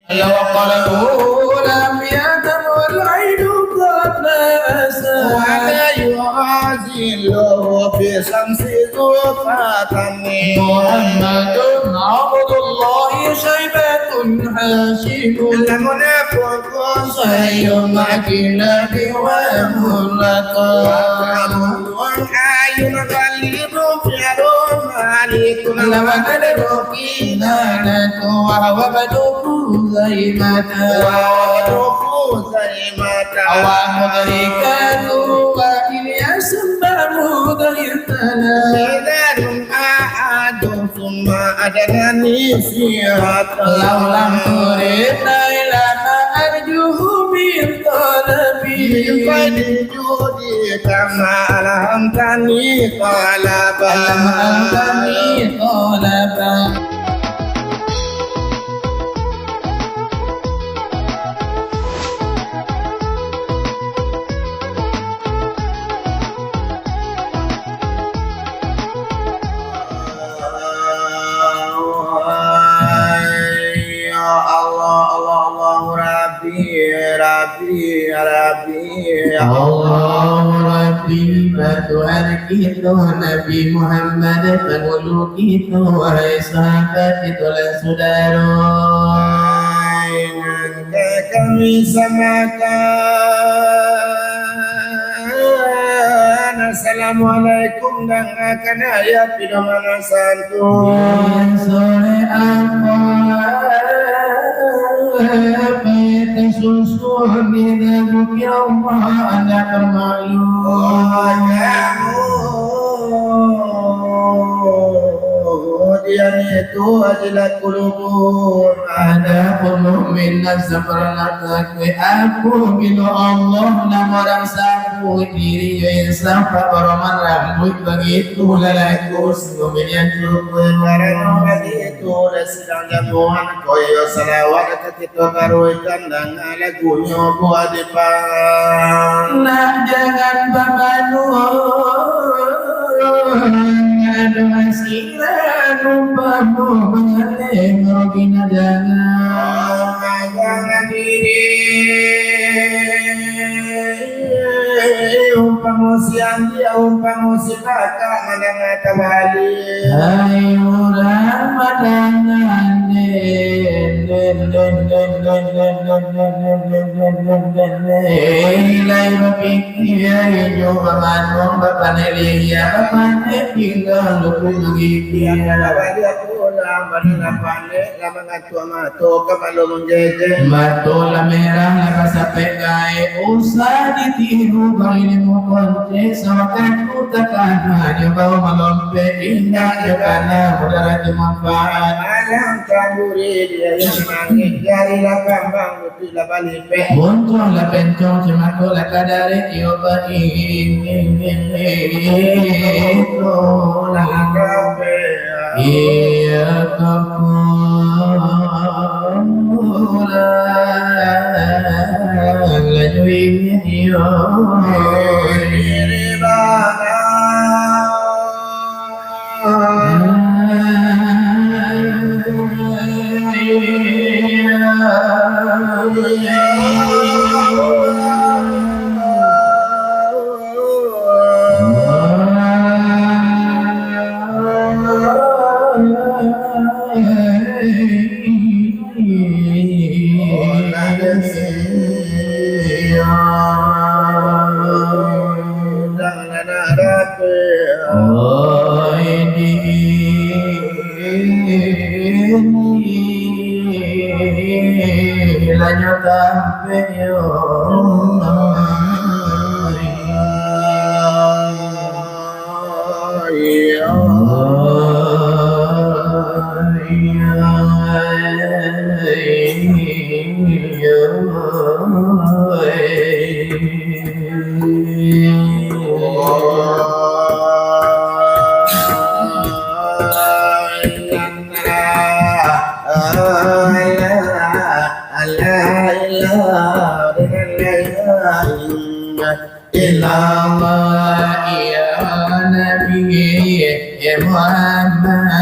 وقلبه لم يدم والعين قد نسى ولا يعزله في شمس فتني محمد عبد الله شيبة حاشد المنافق صحي مكينة وملقى والعين غليظ فعل مالك لمن الركينة وهو بدو زيمة ومدركات وإلياس محمود يتنا أحد ثم أدناني صراطا لو لم ترد إلى ما أرجوه من طلبي بفضل جودي كما ألهمتني طلبا Allah Rabbi Tuhan kita Nabi Muhammad penghulu kita wahai sahabat kita dan saudara kami samakan Assalamualaikum dan akan ayat bila mana santun sore apa susun dengan bukti Allah anda termalu dia itu adalah kulubur ada puluh minat sepernak aku bila Allah nama orang sapu diri yang sampai beraman rambut begitu lelaku sebelum yang cukup karena begitu sedang jamuan koyo salawat kita karuikan dan lagunya buat depan nah jangan babanu ada silan umpamu mengalih merogina jangan diri umpamu siang dia umpamu si kakak menengah kembali hai orang madangan ilai berpikir yo bamanong bapanelia tinggal lupa begitu Matola merah nakasape gae usah ditiru bangin mo konte sama kanku tekan hanya bawa malompe indah jokana udara dimanfaat alam kamburi dia yang nangis dari lakambang putih labalipe muncul la pencong cemako la kadare ioba la kabe iya kapura lajuin iyo Muhammad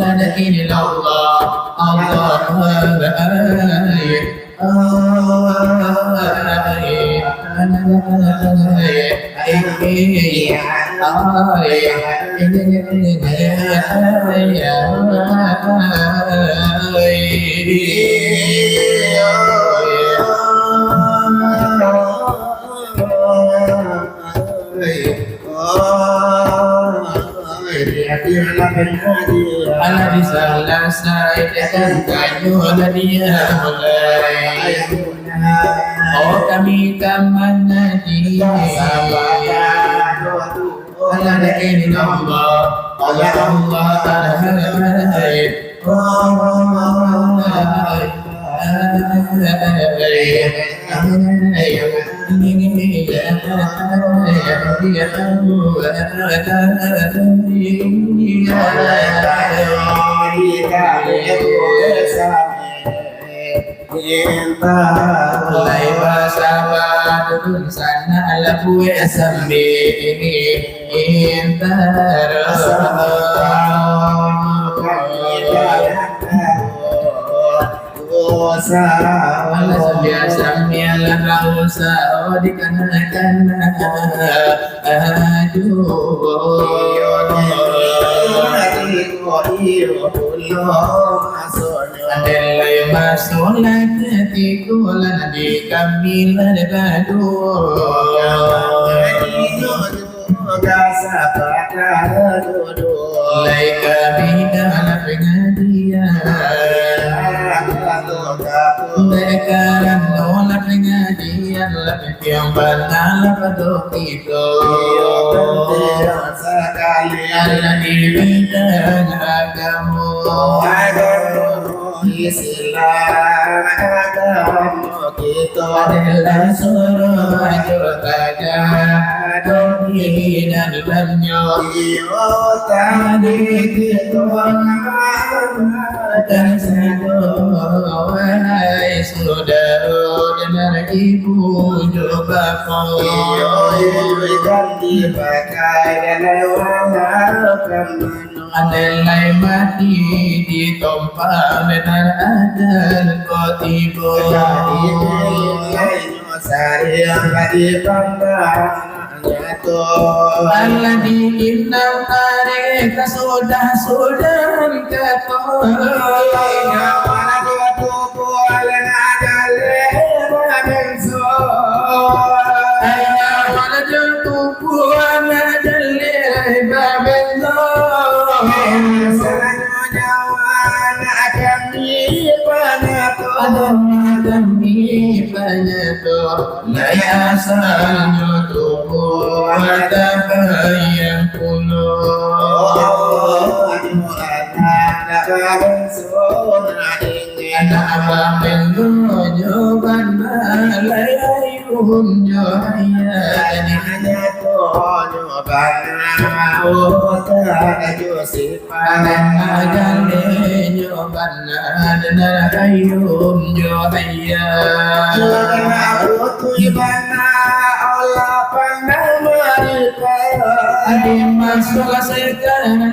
la illallah ala disalah saya dan kayu dia mulai oh kami kamana dia ala la illallah Lai basaba dun sana labu asambi intara wala biasa miala rausa dikarenakan Adelai masolat tikulan di kamilan gadu Lai kabida la pengadian Lekaran nola pengadian la yang banal pada kita Allah diberikan agama Islam agama kita adalah surah jotaja doni dan dalamnya tadi kita dan wahai saudara dan ibu juga kau dan dipakai dalam Adelai mati di tempat benar ada kotibo sayang di pandangnya tuh Allah diinam tarik sudah kata asalnya tubuh ada yang kuno ada apa menunjukkan malayun jaya hanya tunjukkan panen ajale nyoban dan kayun jaya ibana Allah pandang mereka adik masuk sekarang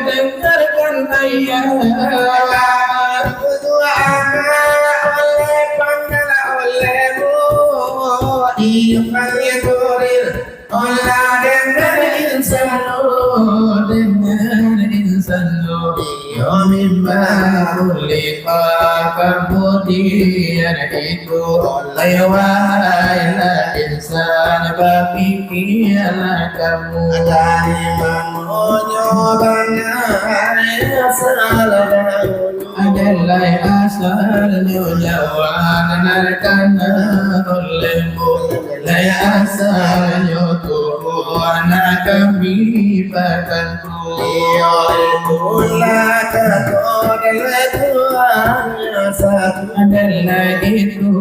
dengarkan ayat berdua oleh pandang olehmu iman kuril Allah dengan insan mimba kulika kemudian itu lewat insan berpikirlah kamu dari menyobannya adalah asalnya jawaban karena olehmu lai asalnya tubuh anak kami badanku adalah itu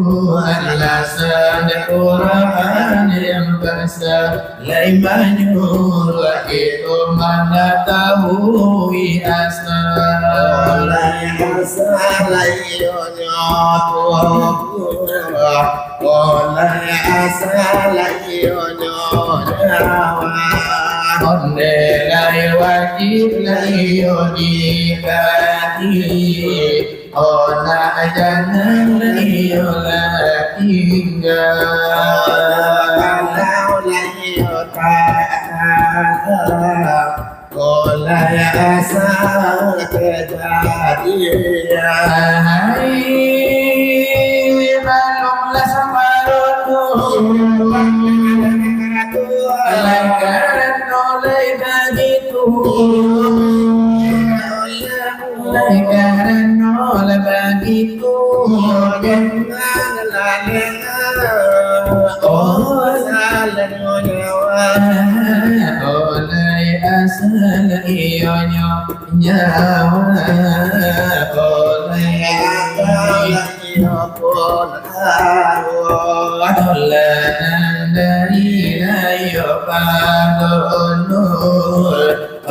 alasan Quran yang besar lai menyuruh itu mana tahu asal lai asal lai asal lai Ondelai wajib lai odikati Ona jangan lai ola tinggal Kalau lagi otak Kolai asal kejadian Hai malumlah sama rodo Alai karena oleh begitu Alai karena oleh begitu Oleh asal ionya nyawa Oleh Olanan dari layo padonul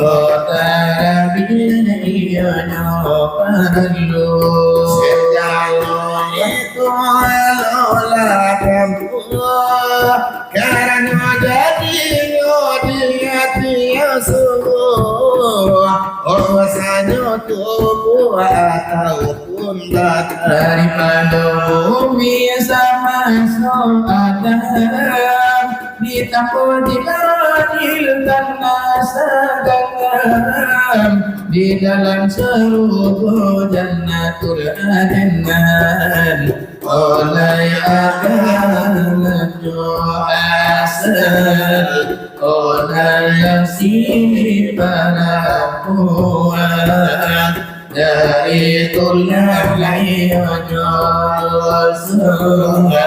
Otara bila iyo nyopalu Sejauh itu alolah kampung Karena jadi dia sungguh Rasanya tubuh ataupun datang Daripada bumi sama soadan Ditampur di adil karena segala Di dalam seluruh jannatul adnan Oleh akan asal Oleh yang si para kuat dari tulang lainnya semua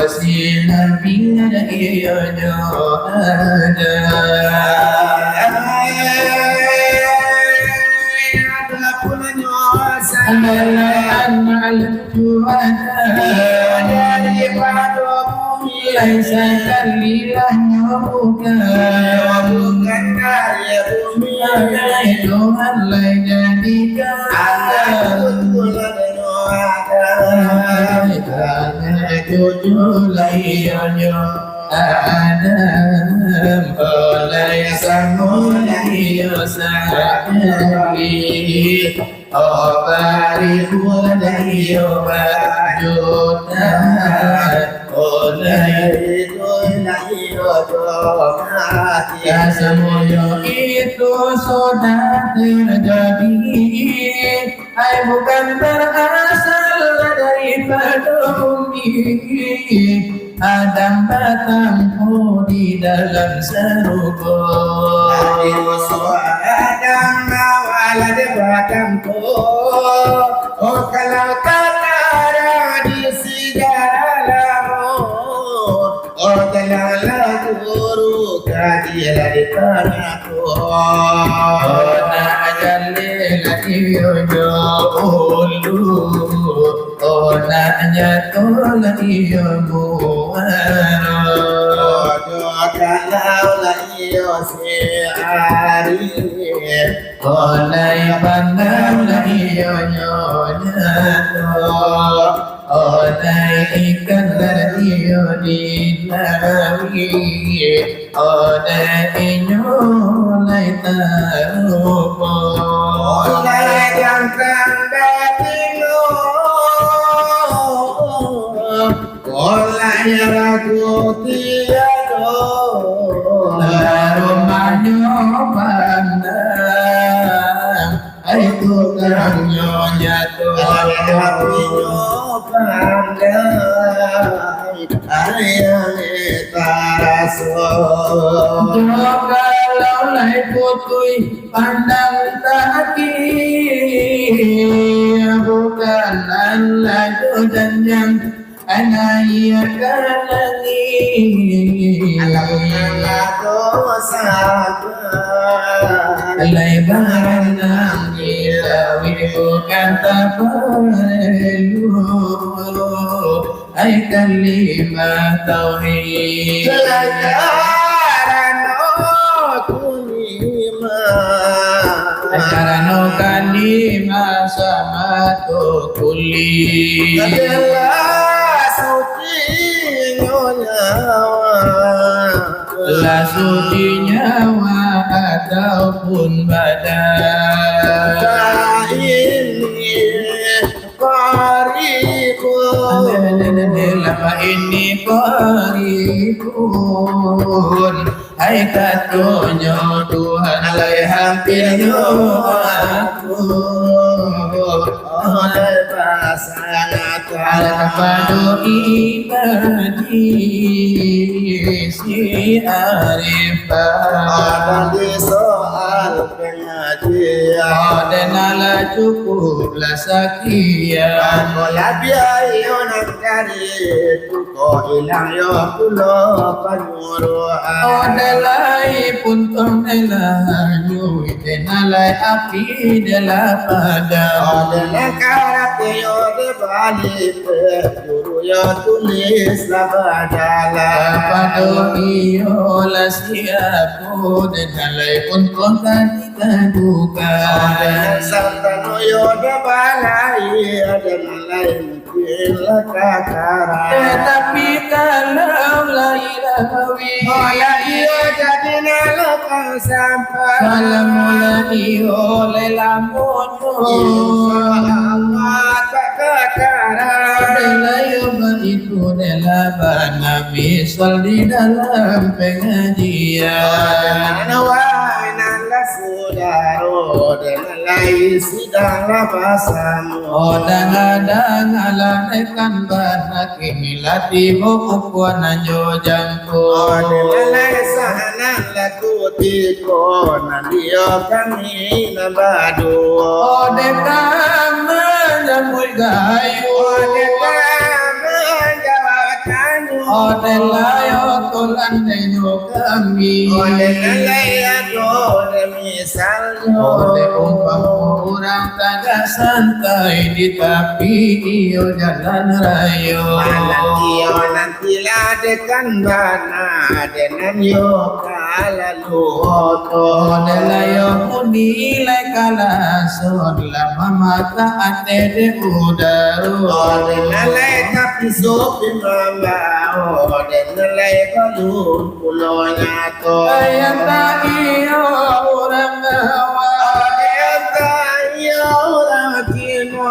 si nabi lainnya ada amal juara daripada bumi laisa kalilahnya bukan karya bumi Tuhan lai jadikan karena cucu lainnya Adam oleh sanggup sakit Obariku layo bajutan oleh semuanya itu sudah terjadi Hai bukan berasal daripada bumi Adam batangku di dalam serupa Adam awal ada batangku Oh kalau tak ada di segala Oh kalau guru kajilah di tanahku Oh nak jalil iyo ulu Oh nak nyatul iyo buara kalau iyo si ari Oleh pandang iyo nyonya Oleh ikan iyo dinawi Oleh inyo oleh tarupo Oleh jangkang batino Oleh ragu tiado Rumahnya pandang Itu kan nyonya kalau lai putui pandang taki bukan Allah dan yang anayakan lagi lebaran nangirawi bukan tak perlu ay kalima tauhid Karano kalima sama to kuli adalah suci nyawa la suci nyawa ataupun badan. ini qaribun Lama ini qaribun, hai katunyo Tuhan lai hampirnya aku. oleh pasangan Al-Fadu ibadi si arifah di soal pengajian Adenala cukuplah sekian Mola biayo nang dari tuko ilang yo kulo panuruan Adelai pun tonelahanyu Adenalai api dela padam Adela karate yo de bali juru yo tulis labadala Pado iyo la siapu Adenalai pun kontan Adela ikadukan santano yo de balai adela lain kila kakara Tetapi kalau lailawi Ola iyo jadi nalakan sampai Kalau mulai oleh lamunyo Allah tak kakara Delayo itu delapan Nabi sol di dalam pengajian Nala sudaro denalai sidang labasamu Odang-adang ala nekan banak Milati bukuk nanjo jangko denalai sana laku tiko nandio kami nabadu Odekam menjamui gayu menjawatanmu Odelayo tulan denyo kami denalai ado misalnya Ode umpam orang taga santai di tepi iyo jalan rayo nanti ladekan bana dengan yo kalalu Ode layo munilai kala lama mata ate de udaru nalai tapi sopi mama nalai kalun pulonya to Ayat tak iyo orang gawa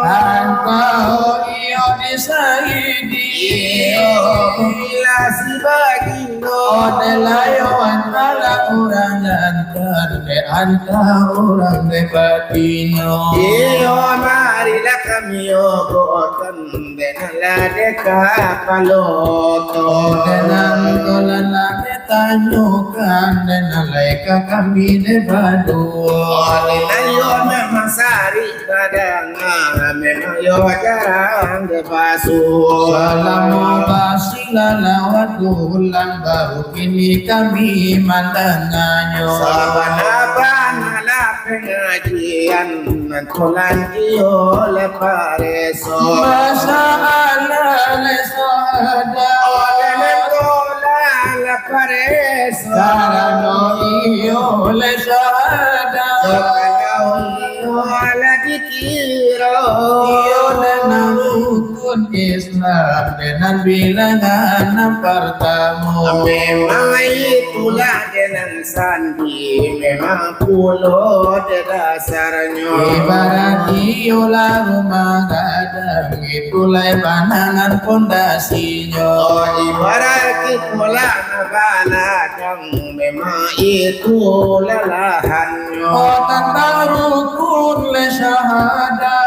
Angkau iyo disaidi Ode layo antara orang lantar De antara orang de batino marilah kami ogotan denala deka paloto Denan kolan lame tanyukan Denalai kami de badua yo memang sari badangan memang yo jarang depasu Salamu basila lawat ulang baru kini kami mandanganyo Sabana la pengajian Nantulan iyo lepareso Masa ala lesada Ole nantulan lepareso Sarano iyo lesada Sokanau iyo lagi kiro Iyo denang rukun Islam Dengan bilangan pertama Memang itulah dengan sandi Memang pulau dasarnya Ibarat iola rumah gadang Itulah pandangan pondasinya Ibarat itulah nabaladang Memang itulah lahannya Tentang rukun le syahada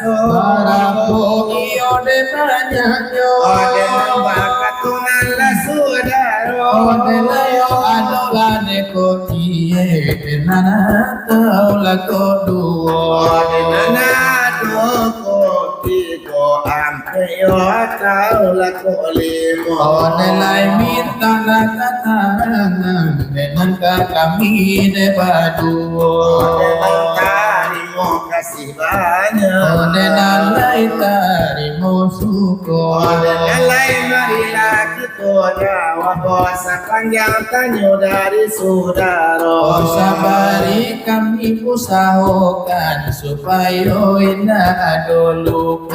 Barapo iyo de banyaknya Ode layo adola de kotie Denana tau la koduo Ode lai minta la katarangan Dengan kami de baduo Kasih banyak Ode nalai tarimo suko Nalai marilah kita jawab Puasa panjang tanyo dari saudara Sabari kami usahakan supaya indah dulu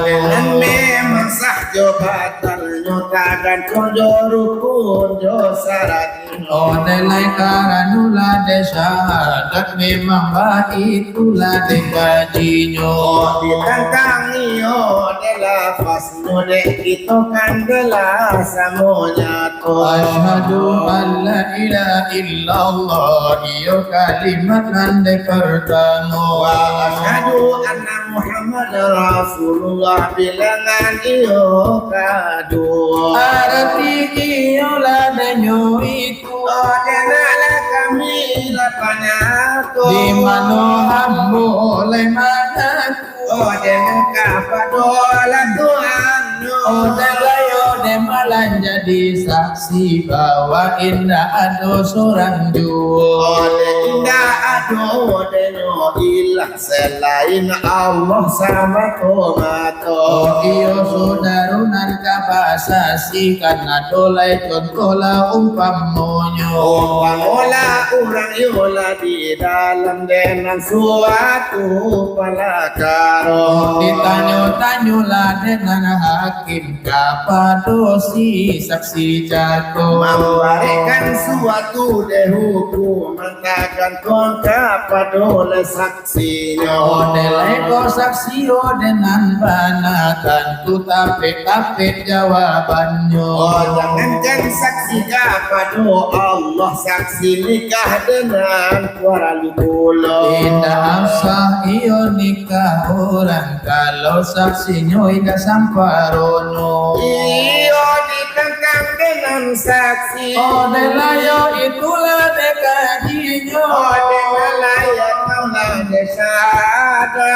Dengan memang sah jabatannya Nyotakan konjo rukun jo syarat Odelai karanula de syahadat memang baik itulah de gajinya. Ditangkangi adalah fasno de itu kandela samonya to. Asyhadu an la ilaha illallah iyo kalimat ande pertama. Wa asyhadu anna Muhammad Rasulullah bilangan iyo kadua. Arti iyo la denyo itu Odenala kami lapanaku di mana hambo oleh manaku. Odenala kapadola Tuhan Odelayo de malan jadi saksi bahwa indah ada seorang jua. Indah ado deno ilah selain Allah sama tomato. Oh iyo saudarunan kabasasi karena dolai contohlah umpamonyo. Pangola orang yola di dalam dengan suatu palakaro. Ditanyo-tanyolah dengan hakim kapadosi saksi jago. Memberikan suatu dehukum mengatakan kon kapadole saksinya. Odelai ko saksi odenan banakan tu tapik-tapik jawabannya. Jangankan saksi kapado Allah saksi nikah dengan waralu pulau. Tidak sah iyo nikah orang kalau saksinya ida samparono. Iyo ditangkap dengan saksi. Odelayo itulah dekajinya. Odelaya kaulah desada.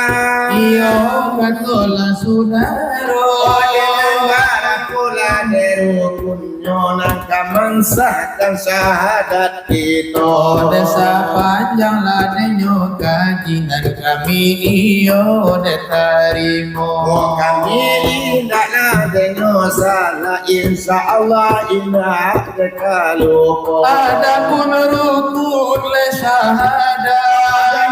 Iyo katola sudaro. Odelaya pula derukun nyonan kamansahkan syahadat itu. Desa panjang ladenyo kajian kami iyo detarimo. Kami tidaklah denyo salah insya Allah indah dekaluko. Adapun rukun le syahada.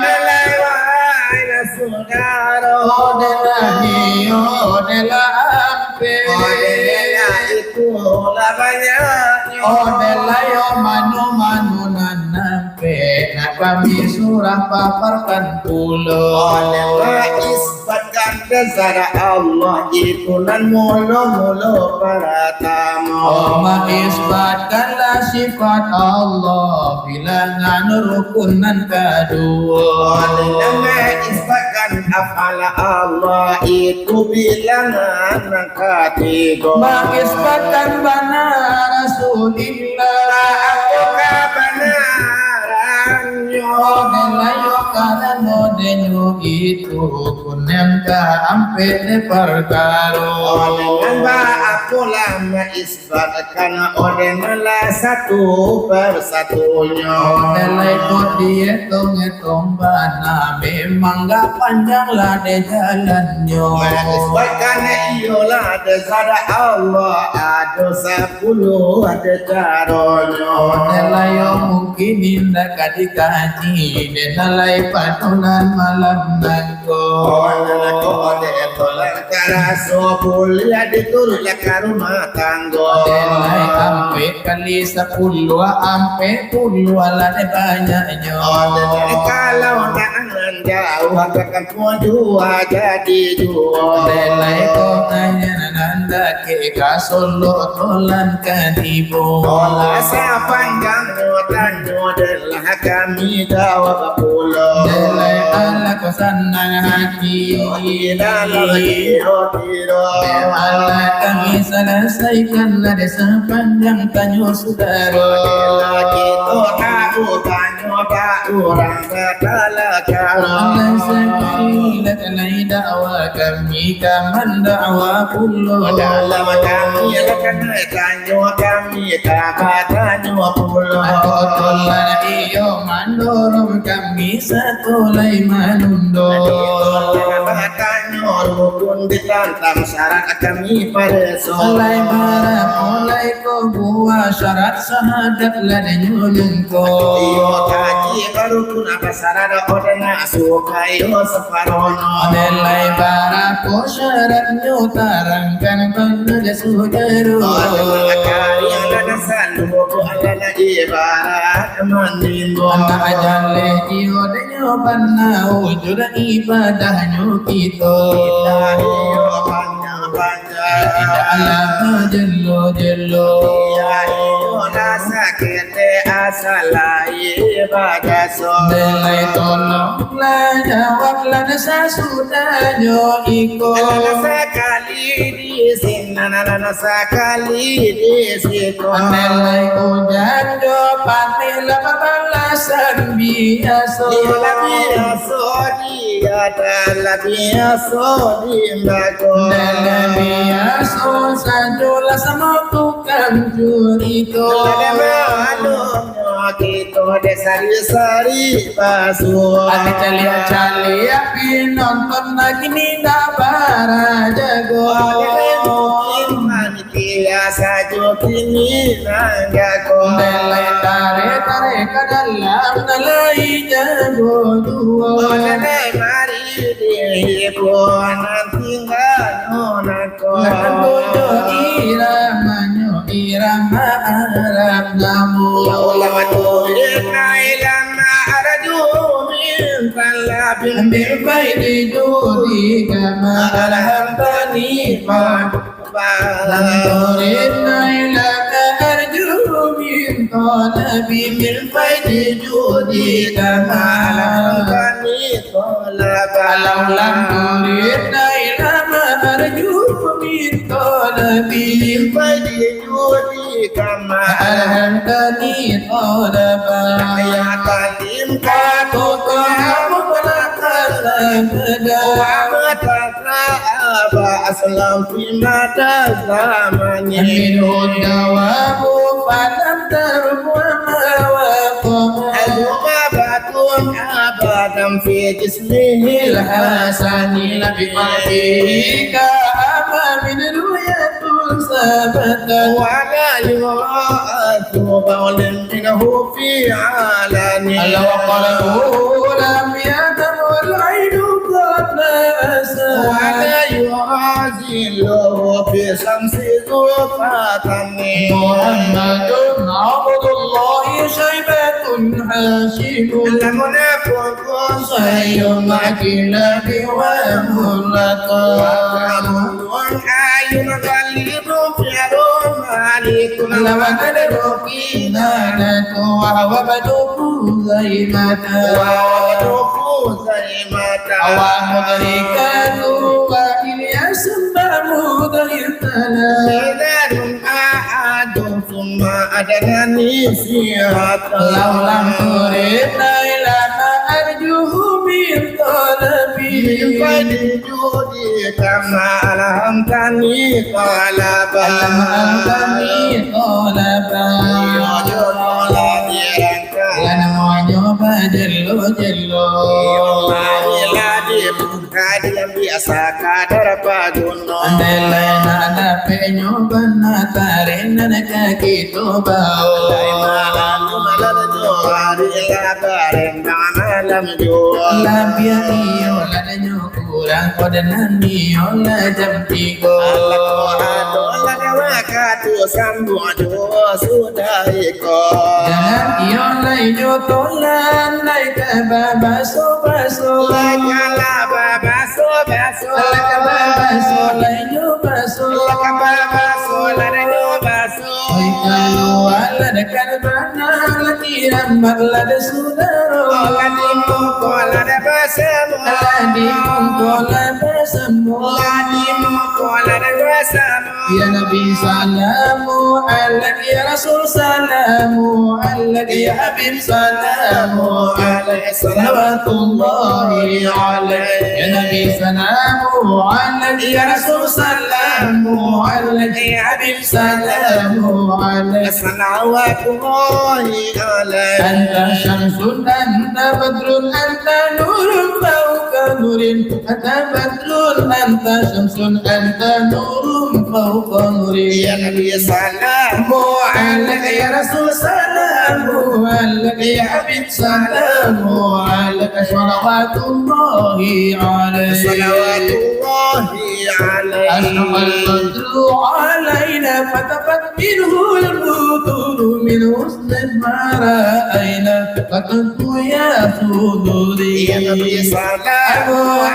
Melewai saudara. Odelahiyo odelampe. Odelanya itu lah banyaknya. Odelayo manu-manu nanampe. Nak kami surah paparkan pulau. Odelah isbatkan dasar Allah itu nan mulu-mulu para tamu. Oma isbatkanlah sifat Allah bilangan rukunan kedua. Odelah isbatkan afala Allah itu bilangan ketiga. Mengisbatkan bana Rasulillah. Aku kebenarannya. Odelayo karena denyo itu kunem ka ampe de perkaro. Odengan aku lama isbatkan odenganlah satu persatunya. Odelai kok dihitung-hitung bana memang gak panjang lah de jalannya. Mengisbatkan iyalah dasar Allah ada 10 ada caranya. Odelayo mungkin indah kadikaji denalai patunan malam nangko. Odengan tolak karaso kuliah diturut ke rumah tangga. Odelai ampe kali 10 ampe 10 lah de banyaknya. Odengan kalau nangan jauh akan dua jadi dua. Odelai kok nanya nanda ke kasolo tolan kadibo. Olah sepanjang tanyo adalah kami jawab pulau. Odelai ala ko sanang hati. Dalam hiro. Ala kami selesaikanlah de sepanjang tanyo saudara. Kita tahu tanyo tak orang katalah kalau. Allah sekali lakanai dakwa kami kaman dakwa kullu. Dalam kami akan tanyo kami dapat tanyo pulau. Ako tolan iyo mandorong kami satu lai manundo. Tanyo rukun ditantang syarat kami pada Mulai bara mulai ko buah syarat sahadat ladanya lungko. Iyo kaji rukun apa syarat odena suka iyo separono. Mulai bara ko syarat nyutarangkan penulis sudaru. Kaya ada sanduku ala ibarat mandingo. Anak jale jiwa denyo panna wujud ibadahnya kita. Iyo panjang Tidak alama jello jello. iyo rasa kete asalai ibadah so. Delay tolonglah jawablah desa sudahnya iko. Sekali di sini, sekali di situ. Delay hujan jawablah balasan biasa. Biasa dia adalah biasa di bago. Delay biasa sajulah sama tukang juri itu. Kita desari-sari basuh. Ati calia pinonton lagi ninda para jago. Manitia sajo kini nanggago. Delay tare ke dalam nalai jago dua. Mari dihibur nanti nganonako. Bodo irama Arab namu. Ya Allah inna ilana arju min talabin Ambil baik di judi kama alhamdani Lam turidna ilaka arju min talabi Bil baik di judi kama Kami tolak Alau lam turidna ilama arju min talabi Bil baik di judi kama alhamdani talaba Ya kalim Katu kamu belakang Aba aslam fi mata zamannya Minun dawamu Fadam terbuah mawaqam Aduka batun abadam fi jismihi Ilhasani labi mafika Ama min ruyatul sabata Wala yu'atu bawlin minhu fi alani Allah wa qalahu lam yadam wal aidu qad nasa Wala yu'azilu fi samsi zufatani Muhammadun Abdullah syaibatun hasidun Al-munafiqun Sayyum akilabi wa mulaka ayun qalibun fi'run malikun Lawan ada rukina Natu wa wabaduku zaimata waduku zaimata Awa mudrikatu wa ilyasun ba'mudrikana Idanun ahadun summa adanani sihata Laulam turidna ilama arjuhu min talabi Fadi judi kama alhamdani qalaba Alam angkami tolaba Lana mojoba jello jello biasa kadar paduno Andai nada penyo bana tarin nana kaki to bao Labia iyo lada nyukurang kodanan iyo la jam tigo Jangan iyo lai jotolan lai kababaso baso Lai kababaso lai nyobaso Oi kalau ala dekat mana lagi rambat lada sudaro Ladi mungkola bersemu Ya Nabi salamu alaik ya Rasul salamu alaik ya Habib salamu alaik salawatullahi alaik Ya Nabi salamu alaik ya Rasul salamu alaik ya Habib salamu alaik Anta syamsun anta Anta badrun anta nurun fauqa nurin Anta badrun anta syamsun anta nurun fauqa nurin Ya Nabi salamu عليك يا رسول سلام عليك يا حبيب سلام عليك صلوات الله عليك صلوات الله عليه أشرق البدر علينا فتفت منه البدور من حسن ما رأينا فكنت يا صدوري يا نبي سلام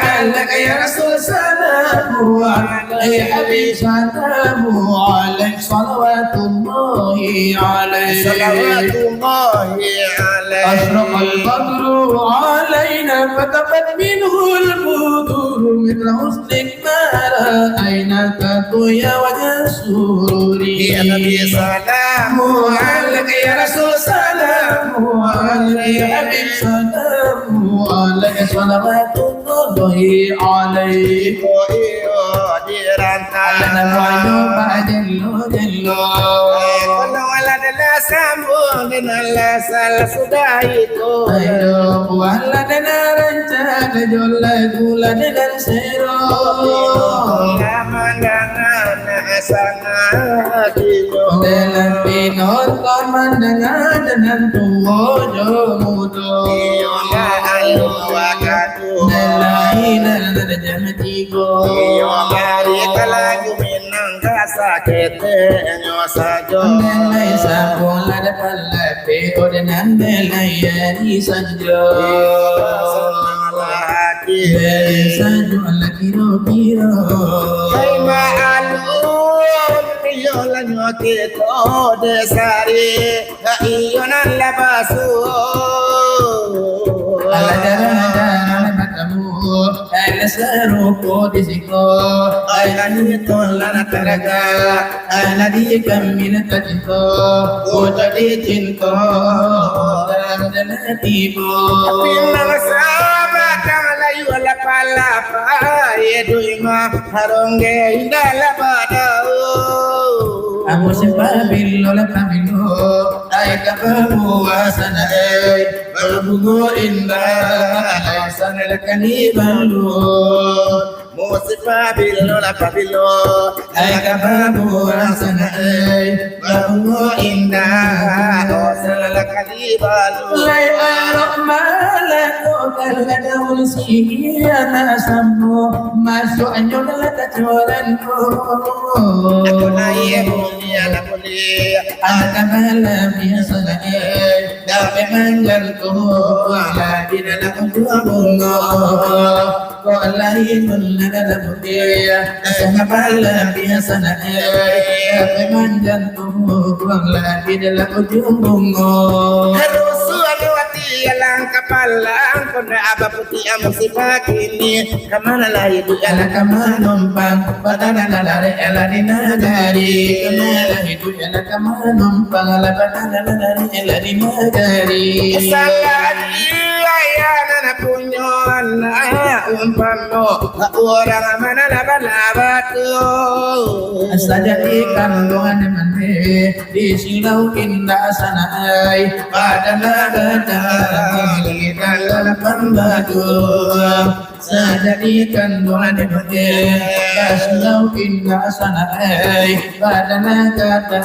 عليك يا رسول سلام عليك يا حبيب سلام عليك صلوات الله عليك صلوات الله عليه أشرق البدر علينا فتفت منه البدور مثل حسنك ما رأينا يا وجه سروري يا نبي سلام عليك يا رسول سلام عليك يا حبيب سلام عليك صلوات الله عليك أنا بعد جلو Kalau adalah sambung dengan lasal sudah itu. Ayo wala dana rancana jolla gula dan sero Lamandangan asana kilo. dalam pinonton mandangan dan tuwojo mudo Yola alu wakatu. Nalain dan jamatigo Yola kalagu minang kasakete nyosajo. Nalai sabola da palape odenan nalai yani sanjo Beli sanjo ala kiro kiro Kay maalun yola nyoketo desari iyon ang labaso. Ala darah matamu ala saruko disiko ala nito lana taraga ala di kami natatito o jadi cinta dalam janatibo Pinangsabat ang layo lapalapa Yedo'y maharongge indalabadaw. Aku sepabilo la pabilo ay kababuasan ay Babugo indah ay sana la kanibalo Musipabilo na pabilo ay kababuasan ay Babugo indah o sa kalibalo. Lay arok malako kaladaw siya na sambo Masuk anyo na latacholan ko Ako na iemuli alapuli Anak malam ya sanai Dapat manjalku Lagi dalam bunga Ko lain dalam dia Anak malam ya sanai Dapat manjalku Lagi dalam bunga Harusu anuati alang kapalang Kona aba puti ang musipakini Kamana layo di Anak alang numpang Padana lalari ala di nagari Kamala hidup anak numpang Ala padana lalari ala di nagari Salari ayana na punyon na umpano Orang mana laban-labato Saja ikan doan mande di silau indah sana ay pada nagada di dalam pembatu saja ikan doan mande di silau indah sana ay pada nagada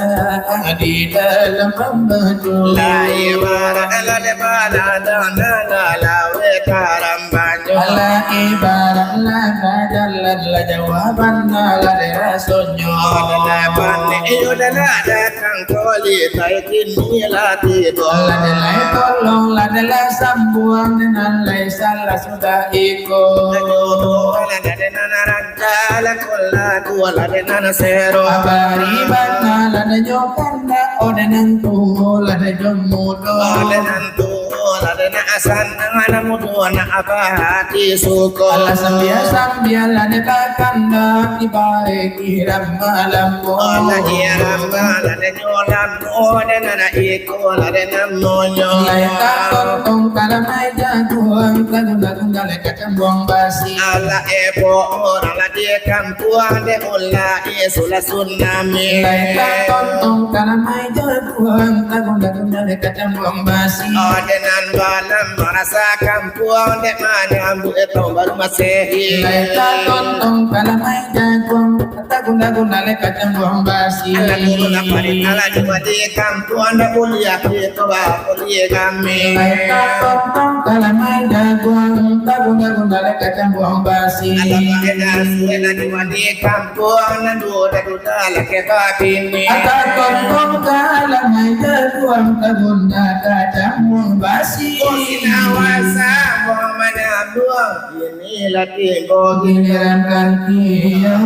di dalam pembatu Lai bara ala de bala dana lawe karambanyo ala ibarat la kadal la jawaban la rasonyo Dalapan iyo dana datang koli taikin nilati La de la tolong la de la sambuang dengan la salah sudah ikut Abari bana la de jokanda odenan tu la de jomudo Ala sambia la de kakanda di baik kiram malam Lai takon tong kalamai jaduang lagu le kacang buang basi. Ala epo orang la dia kampuan de ulah sula tsunami. Laita tontong karena mai jagoan tagung le kacang buang basi. Dengan balam merasa kampuan de mana ambu etong baru masehi. Laita tontong karena mai jagoan tagung le kacang buang basi. Ala guna parit ala cuma di kampuan de kuliah kita bah kuliah kami. Laita tontong karena mai jagoan tagung le kacang buang basi. Ala maeda suena cuma di kampuan duda la kita kini. Ata tontong karena mai jagoan tagung le kacang buang basi. Sinawasa Muhammad Abdul ini lagi Giliran kaki ya